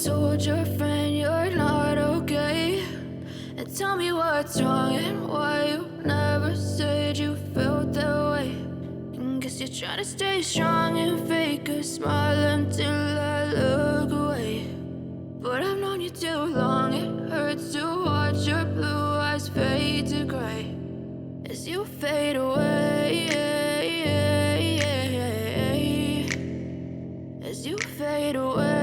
told your friend you're not okay? And tell me what's wrong and why you never said you felt that way. And guess you're trying to stay strong and fake a smile until I look away. But I've known you too long, it hurts to watch your blue eyes fade to gray as you fade away, as you fade away.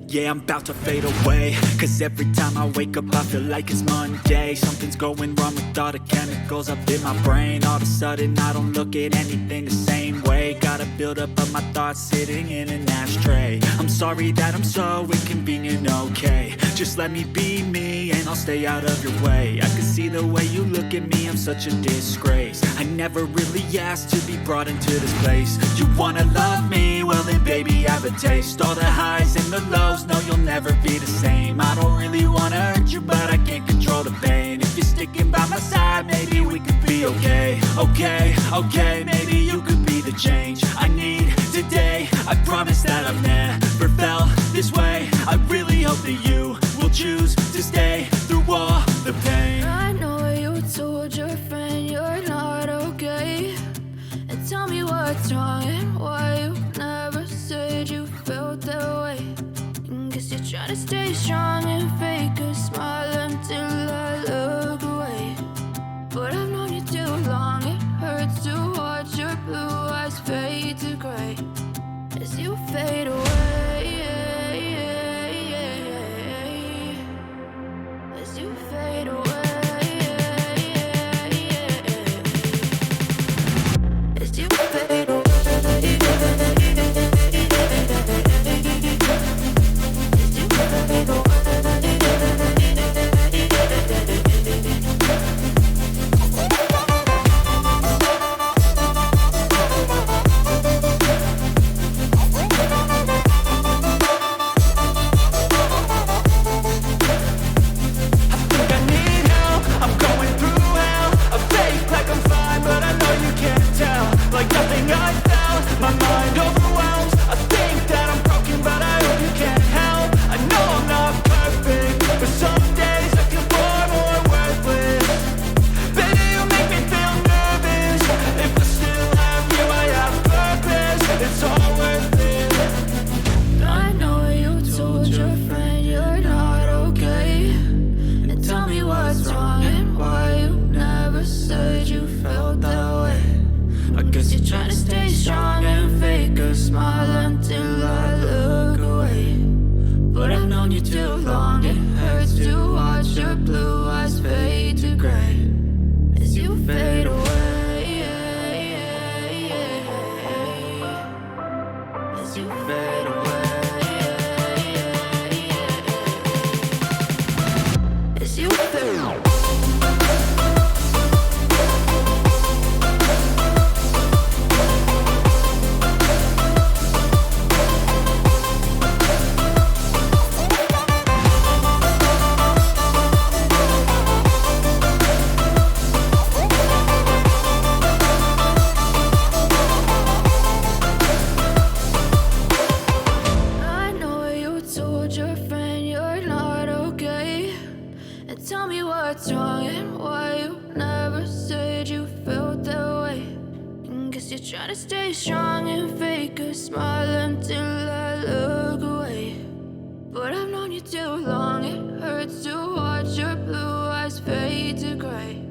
Yeah, I'm about to fade away, cause every time I wake up I feel like it's Monday. Something's going wrong with all the chemicals up in my brain. All of a sudden I don't look at anything the same way. Gotta build up of my thoughts sitting in an ashtray. I'm sorry that I'm so inconvenient, okay? Just let me be me and I'll stay out of your way. I can see the way you look at me, I'm such a disgrace. I never really asked to be brought into this place. You wanna love me? Well then baby, have a taste. All the highs and the lows, no, you'll never be the same. I don't really wanna hurt you, but I can't control the pain. If you're sticking by my side, maybe we could be okay. Okay, maybe you could be the change I need today. I promise that I've never felt this way. I really hope that you will choose to stay through all the pain. I know you told your friend you're not okay. And tell me what's wrong and why you never said you felt that way. Guess you're trying to stay strong and fake a smile until I look away. But I've known you too long, it hurts to watch your blue eyes fade to gray as you fade away, as you fade away, as you fade away. Trying to stay strong and fake a smile until I look away. But I've known you too long, it hurts to watch your blue eyes fade to gray